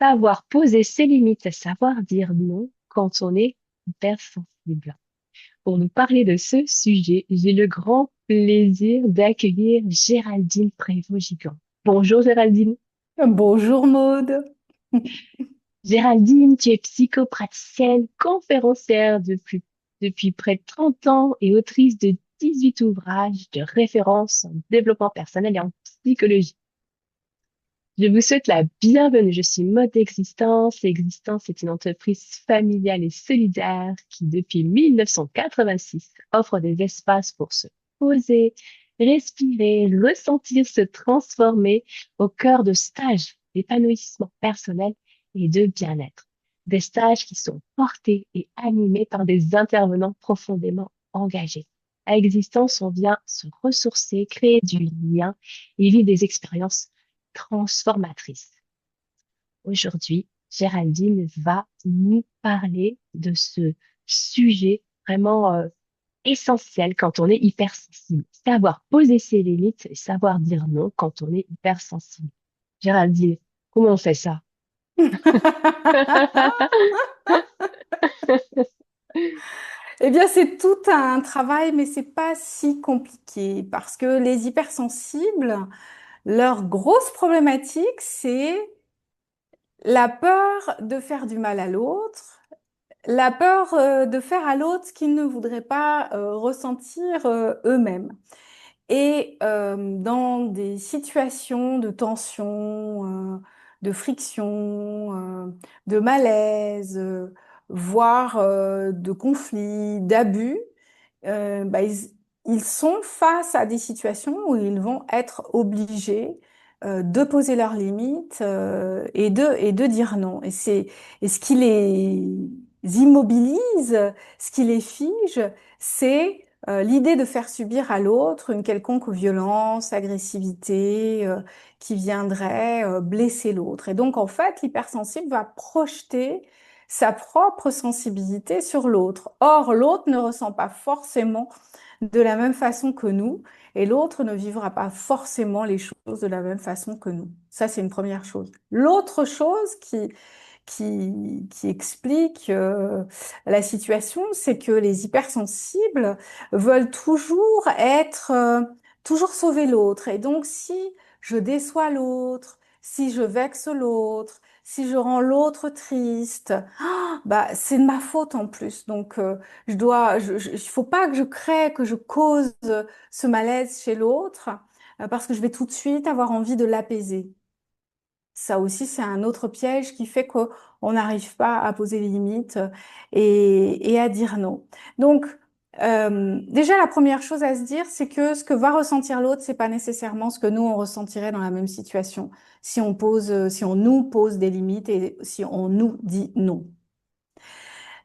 Savoir poser ses limites et savoir dire non quand on est hypersensible. Pour nous parler de ce sujet, j'ai le grand plaisir d'accueillir Géraldine Prévost-Gigant. Bonjour Géraldine. Bonjour Maude. Géraldine, tu es psychopraticienne, conférencière depuis près de 30 ans et autrice de 18 ouvrages de référence en développement personnel et en psychologie. Je vous souhaite la bienvenue. Je suis Mode Existence. Et Existence est une entreprise familiale et solidaire qui, depuis 1986, offre des espaces pour se poser, respirer, ressentir, se transformer au cœur de stages d'épanouissement personnel et de bien-être. Des stages qui sont portés et animés par des intervenants profondément engagés. À Existence, on vient se ressourcer, créer du lien et vivre des expériences transformatrice. Aujourd'hui, Géraldine va nous parler de ce sujet vraiment essentiel quand on est hypersensible. Savoir poser ses limites et savoir dire non quand on est hypersensible. Géraldine, comment on fait ça? Eh bien, c'est tout un travail, mais c'est pas si compliqué parce que les hypersensibles, leur grosse problématique, c'est la peur de faire du mal à l'autre, la peur de faire à l'autre ce qu'ils ne voudraient pas ressentir eux-mêmes. Et dans des situations de tension, de friction, de malaise, voire de conflit, d'abus, bah, ils sont face à des situations où ils vont être obligés de poser leurs limites et de dire non. Et ce qui les immobilise, ce qui les fige, c'est l'idée de faire subir à l'autre une quelconque violence, agressivité qui viendrait blesser l'autre. Et donc, en fait, l'hypersensible va projeter sa propre sensibilité sur l'autre. Or, l'autre ne ressent pas forcément de la même façon que nous, et l'autre ne vivra pas forcément les choses de la même façon que nous. Ça, c'est une première chose. L'autre chose qui explique la situation, c'est que les hypersensibles veulent toujours être, toujours sauver l'autre. Et donc, si je déçois l'autre, si je vexe l'autre, si je rends l'autre triste, bah, c'est de ma faute en plus. Donc, il faut pas que je crée, que je cause ce malaise chez l'autre, parce que je vais tout de suite avoir envie de l'apaiser. Ça aussi, c'est un autre piège qui fait qu'on n'arrive pas à poser les limites et à dire non. Donc, déjà, la première chose à se dire, c'est que ce que va ressentir l'autre, c'est pas nécessairement ce que nous, on ressentirait dans la même situation si on nous pose des limites et si on nous dit non.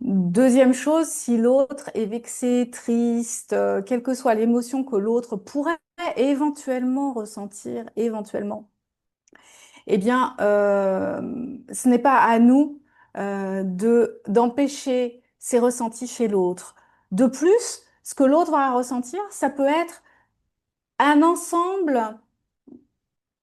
Deuxième chose, si l'autre est vexé, triste, quelle que soit l'émotion que l'autre pourrait éventuellement ressentir, éventuellement, eh bien, ce n'est pas à nous d'empêcher ces ressentis chez l'autre. De plus, ce que l'autre va ressentir, ça peut être un ensemble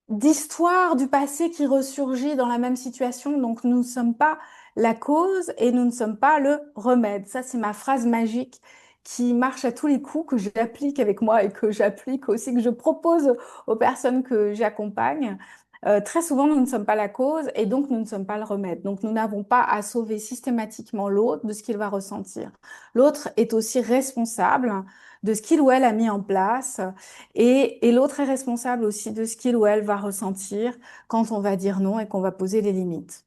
d'histoires du passé qui ressurgit dans la même situation. Donc, nous ne sommes pas la cause et nous ne sommes pas le remède. Ça, c'est ma phrase magique qui marche à tous les coups, que j'applique avec moi et que j'applique aussi, que je propose aux personnes que j'accompagne. Très souvent, nous ne sommes pas la cause et donc nous ne sommes pas le remède. Donc, nous n'avons pas à sauver systématiquement l'autre de ce qu'il va ressentir. L'autre est aussi responsable de ce qu'il ou elle a mis en place et l'autre est responsable aussi de ce qu'il ou elle va ressentir quand on va dire non et qu'on va poser les limites.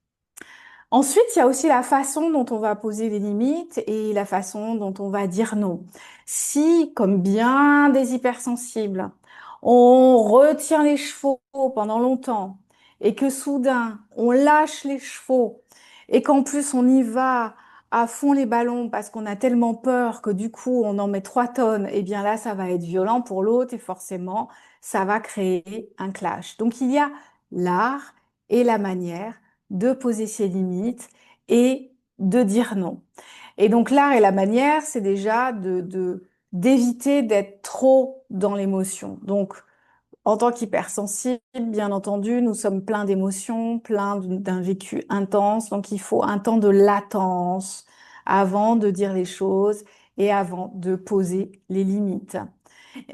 Ensuite, il y a aussi la façon dont on va poser les limites et la façon dont on va dire non. Si, comme bien des hypersensibles, on retient les chevaux pendant longtemps et que soudain on lâche les chevaux et qu'en plus on y va à fond les ballons parce qu'on a tellement peur que du coup on en met 3 tonnes, eh bien là ça va être violent pour l'autre et forcément ça va créer un clash. Donc il y a l'art et la manière de poser ses limites et de dire non. Et donc l'art et la manière, c'est déjà d'éviter d'être trop dans l'émotion. Donc En tant qu'hypersensible, bien entendu, nous sommes pleins d'émotions, pleins d'un vécu intense, donc il faut un temps de latence avant de dire les choses et avant de poser les limites.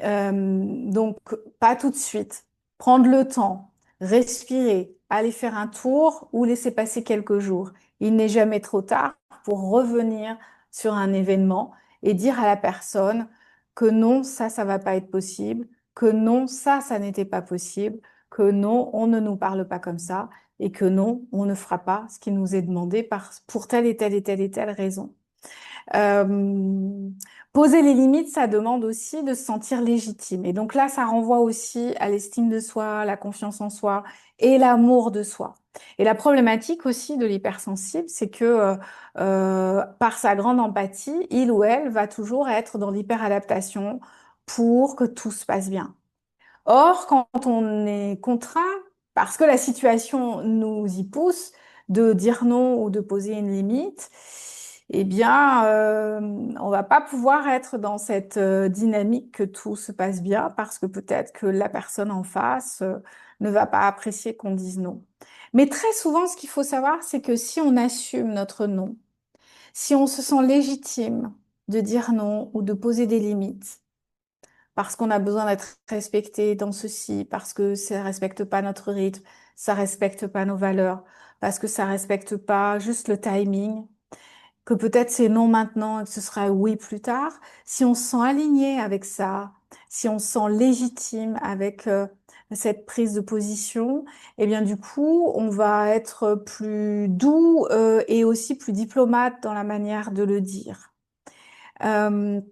Donc, pas tout de suite. Prendre le temps, respirer, aller faire un tour ou laisser passer quelques jours. Il n'est jamais trop tard pour revenir sur un événement et dire à la personne que non, ça va pas être possible, que non, ça n'était pas possible, que non, on ne nous parle pas comme ça et que non, on ne fera pas ce qui nous est demandé pour telle et telle et telle et telle raison. Euh, Poser les limites, ça demande aussi de se sentir légitime. Et donc là, ça renvoie aussi à l'estime de soi, la confiance en soi et l'amour de soi. Et la problématique aussi de l'hypersensible, c'est que par sa grande empathie, il ou elle va toujours être dans l'hyperadaptation pour que tout se passe bien. Or, quand on est contraint, parce que la situation nous y pousse, de dire non ou de poser une limite, eh bien, on va pas pouvoir être dans cette dynamique que tout se passe bien, parce que peut-être que la personne en face ne va pas apprécier qu'on dise non. Mais très souvent, ce qu'il faut savoir, c'est que si on assume notre non, si on se sent légitime de dire non ou de poser des limites, parce qu'on a besoin d'être respecté dans ceci, parce que ça respecte pas notre rythme, ça respecte pas nos valeurs, parce que ça respecte pas juste le timing, que peut-être c'est non maintenant et que ce sera oui plus tard. Si on se sent aligné avec ça, si on se sent légitime avec cette prise de position, eh bien du coup, on va être plus doux et aussi plus diplomate dans la manière de le dire. Euh,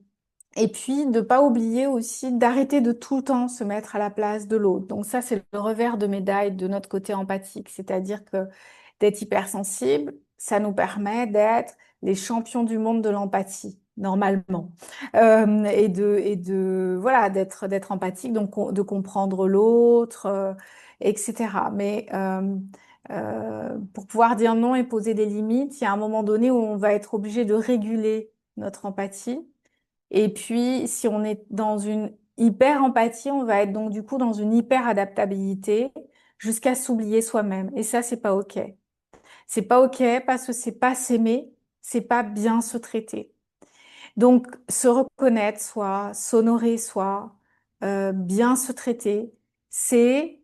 et puis, de pas oublier aussi d'arrêter de tout le temps se mettre à la place de l'autre. Donc ça, c'est le revers de médaille de notre côté empathique. C'est-à-dire que d'être hypersensible, ça nous permet d'être les champions du monde de l'empathie, normalement. Voilà, d'être empathique, donc de comprendre l'autre, etc. Mais pour pouvoir dire non et poser des limites, il y a un moment donné où on va être obligé de réguler notre empathie et puis, si on est dans une hyper empathie, on va être donc du coup dans une hyper adaptabilité jusqu'à s'oublier soi-même. Et ça, c'est pas OK. C'est pas OK parce que c'est pas s'aimer, c'est pas bien se traiter. Donc, se reconnaître soi, s'honorer soi, bien se traiter, c'est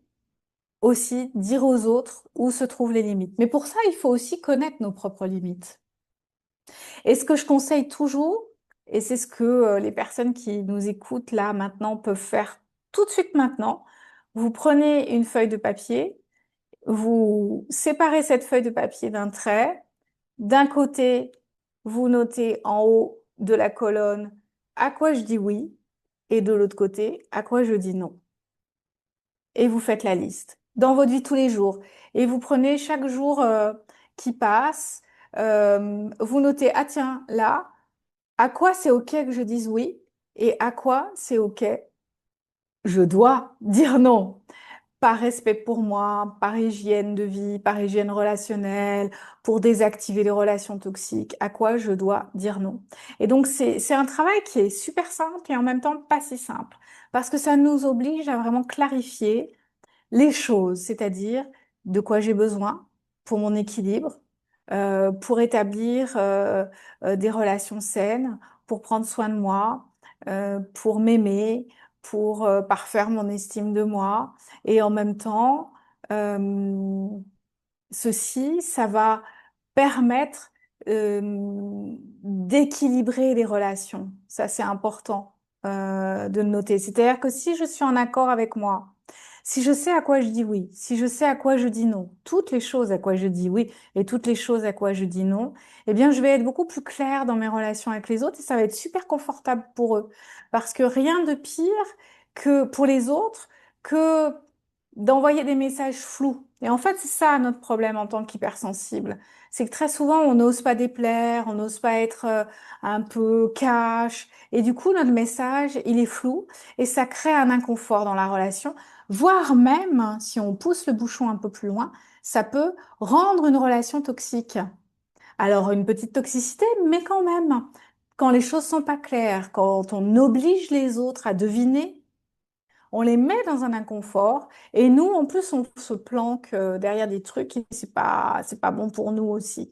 aussi dire aux autres où se trouvent les limites. Mais pour ça, il faut aussi connaître nos propres limites. Et ce que je conseille toujours, et c'est ce que les personnes qui nous écoutent là maintenant peuvent faire tout de suite maintenant, vous prenez une feuille de papier, vous séparez cette feuille de papier d'un trait. D'un côté, vous notez en haut de la colonne à quoi je dis oui, et de l'autre côté, à quoi je dis non. Et vous faites la liste dans votre vie tous les jours. Et vous prenez chaque jour qui passe, vous notez, ah tiens, là, à quoi c'est OK que je dise oui et à quoi c'est OK, je dois dire non. Par respect pour moi, par hygiène de vie, par hygiène relationnelle, pour désactiver les relations toxiques, à quoi je dois dire non. Et donc, c'est un travail qui est super simple et en même temps pas si simple, parce que ça nous oblige à vraiment clarifier les choses, c'est-à-dire de quoi j'ai besoin pour mon équilibre, pour établir des relations saines, pour prendre soin de moi, pour m'aimer, pour parfaire mon estime de moi. Et en même temps, euh, ceci, ça va permettre d'équilibrer les relations. Ça, c'est important de le noter. C'est-à-dire que si je suis en accord avec moi, si je sais à quoi je dis oui, si je sais à quoi je dis non, toutes les choses à quoi je dis oui et toutes les choses à quoi je dis non, eh bien, je vais être beaucoup plus claire dans mes relations avec les autres et ça va être super confortable pour eux. Parce que rien de pire que pour les autres que d'envoyer des messages flous. Et en fait, c'est ça notre problème en tant qu'hypersensible. C'est que très souvent, on n'ose pas déplaire, on n'ose pas être un peu cash. Et du coup, notre message, il est flou et ça crée un inconfort dans la relation, voire même, si on pousse le bouchon un peu plus loin, ça peut rendre une relation toxique. Alors, une petite toxicité, mais quand même, quand les choses sont pas claires, quand on oblige les autres à deviner, on les met dans un inconfort et nous, en plus, on se planque derrière des trucs et c'est pas bon pour nous aussi.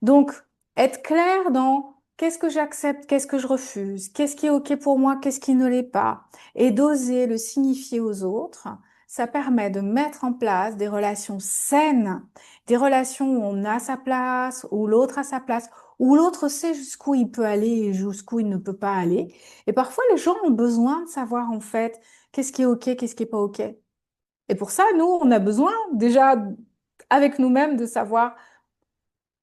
Donc, être clair dans qu'est-ce que j'accepte, qu'est-ce que je refuse, qu'est-ce qui est OK pour moi, qu'est-ce qui ne l'est pas, et d'oser le signifier aux autres, ça permet de mettre en place des relations saines, des relations où on a sa place, où l'autre a sa place, où l'autre sait jusqu'où il peut aller et jusqu'où il ne peut pas aller. Et parfois, les gens ont besoin de savoir en fait qu'est-ce qui est OK, qu'est-ce qui est pas OK. Et pour ça, nous, on a besoin déjà avec nous-mêmes de savoir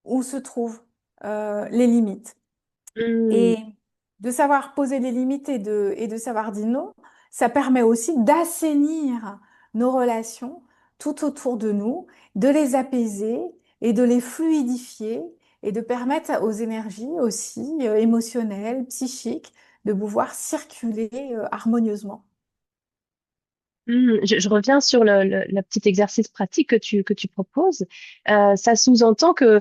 où se trouvent les limites. Hmm. Et de savoir poser les limites et de savoir dire non, ça permet aussi d'assainir nos relations tout autour de nous, de les apaiser et de les fluidifier et de permettre aux énergies aussi émotionnelles, psychiques, de pouvoir circuler harmonieusement. Je reviens sur le petit exercice pratique que tu proposes. Ça sous-entend que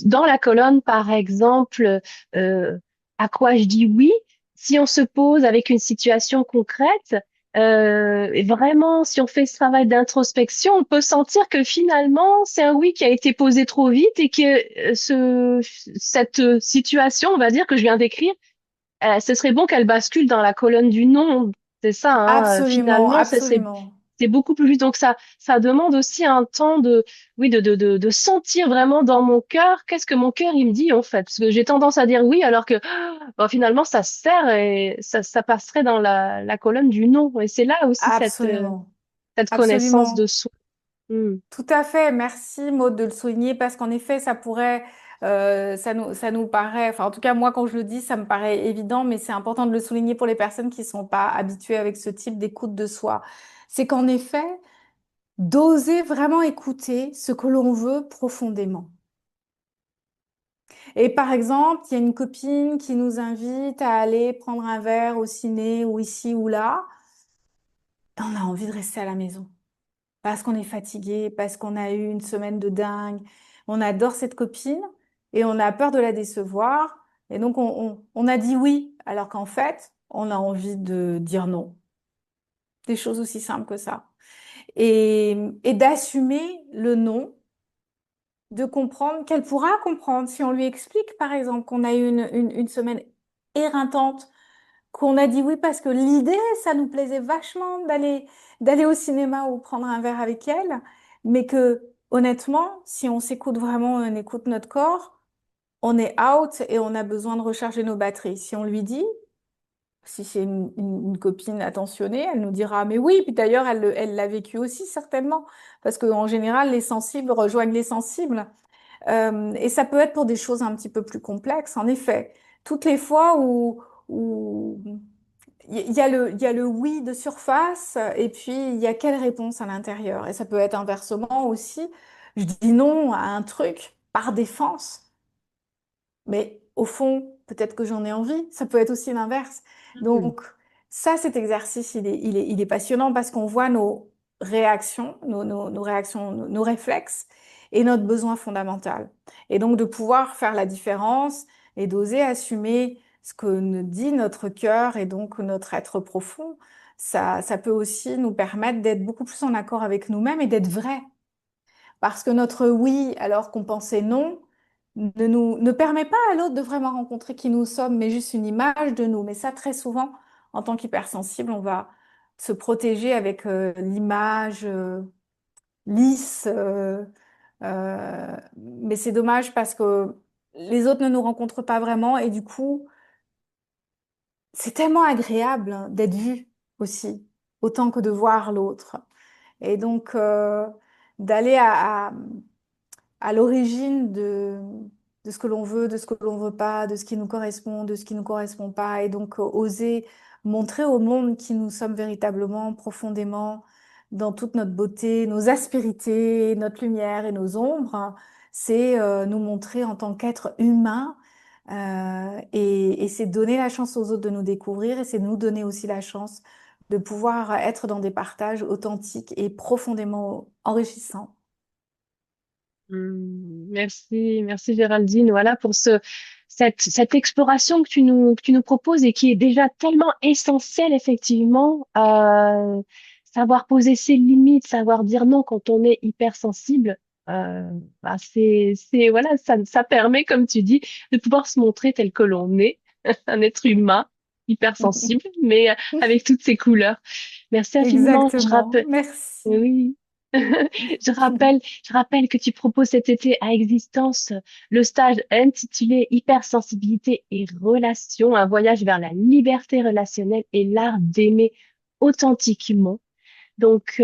dans la colonne, par exemple, euh, à quoi je dis oui, si on se pose avec une situation concrète, et vraiment, si on fait ce travail d'introspection, on peut sentir que finalement, c'est un oui qui a été posé trop vite et que cette situation, on va dire, que je viens d'écrire, ce serait bon qu'elle bascule dans la colonne du non. C'est ça, hein. Absolument, Finalement, absolument. c'est beaucoup plus juste. Donc ça demande aussi un temps oui, de sentir vraiment dans mon cœur, qu'est-ce que mon cœur, il me dit, en fait. Parce que j'ai tendance à dire oui, alors que, bon, finalement, ça se sert et ça passerait dans la colonne du non. Et c'est là aussi Absolument. cette connaissance de Absolument. soi. Hmm. Tout à fait, merci Maud de le souligner parce qu'en effet, ça pourrait, ça nous paraît, enfin en tout cas moi quand je le dis, ça me paraît évident, mais c'est important de le souligner pour les personnes qui sont pas habituées avec ce type d'écoute de soi. C'est qu'en effet, d'oser vraiment écouter ce que l'on veut profondément. Et par exemple, il y a une copine qui nous invite à aller prendre un verre au ciné ou ici ou là, et on a envie de rester à la maison. Parce qu'on est fatigué, parce qu'on a eu une semaine de dingue. On adore cette copine et on a peur de la décevoir. Et donc, on a dit oui, alors qu'en fait, on a envie de dire non. Des choses aussi simples que ça. Et d'assumer le non, de comprendre qu'elle pourra comprendre si on lui explique, par exemple, qu'on a eu une semaine éreintante, qu'on a dit oui parce que l'idée, ça nous plaisait vachement d'aller au cinéma ou prendre un verre avec elle, mais que honnêtement, si on s'écoute vraiment, on écoute notre corps, on est out et on a besoin de recharger nos batteries. Si on lui dit, si c'est une copine attentionnée, elle nous dira mais oui, puis d'ailleurs elle l'a vécu aussi certainement, parce qu'en général les sensibles rejoignent les sensibles. Et ça peut être pour des choses un petit peu plus complexes, en effet. Toutes les fois où il y a le oui de surface et puis il y a quelle réponse à l'intérieur. Et ça peut être inversement aussi. Je dis non à un truc par défense, mais au fond, peut-être que j'en ai envie. Ça peut être aussi l'inverse. Hmm. Donc, ça, cet exercice, il est passionnant parce qu'on voit nos réactions, nos réactions, nos réflexes et notre besoin fondamental. Et donc, de pouvoir faire la différence et d'oser assumer ce que nous dit notre cœur et donc notre être profond, ça peut aussi nous permettre d'être beaucoup plus en accord avec nous-mêmes et d'être vrai. Parce que notre oui, alors qu'on pensait non, ne permet pas à l'autre de vraiment rencontrer qui nous sommes, mais juste une image de nous. Mais ça, très souvent, en tant qu'hypersensible, on va se protéger avec l'image lisse. Mais c'est dommage parce que les autres ne nous rencontrent pas vraiment et du coup, c'est tellement agréable hein, d'être vu aussi, autant que de voir l'autre. Et donc, d'aller à l'origine de ce que l'on veut, de ce que l'on veut pas, de ce qui nous correspond, de ce qui nous correspond pas, et donc oser montrer au monde qui nous sommes véritablement, profondément, dans toute notre beauté, nos aspérités, notre lumière et nos ombres, c'est nous montrer en tant qu'être humain, et c'est donner la chance aux autres de nous découvrir, et c'est nous donner aussi la chance de pouvoir être dans des partages authentiques et profondément enrichissants. Merci Géraldine. Voilà pour cette exploration que tu nous proposes et qui est déjà tellement essentielle, effectivement, savoir poser ses limites, savoir dire non quand on est hypersensible, voilà, ça permet, comme tu dis, de pouvoir se montrer tel que l'on est, un être humain hypersensible, mais avec toutes ses couleurs. Merci infiniment. Je Exactement. rappelle, Merci. oui. Je rappelle que tu proposes cet été à Existence le stage intitulé Hypersensibilité et relations, un voyage vers la liberté relationnelle et l'art d'aimer authentiquement. Donc,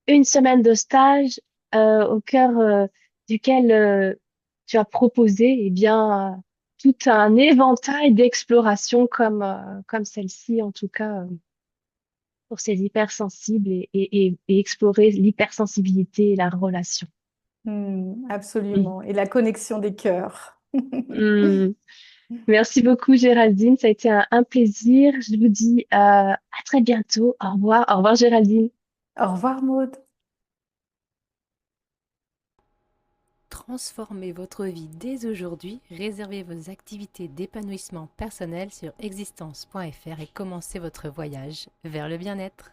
une semaine de stage au cœur duquel tu as proposé eh bien, tout un éventail d'explorations comme celle-ci, en tout cas pour ces hypersensibles et explorer l'hypersensibilité et la relation. Mm. Absolument. Et la connexion des cœurs. Mm. Merci beaucoup, Géraldine. Ça a été un plaisir. Je vous dis à très bientôt. Au revoir. Au revoir, Géraldine. Au revoir, Maud. Transformez votre vie dès aujourd'hui, réservez vos activités d'épanouissement personnel sur existence.fr et commencez votre voyage vers le bien-être.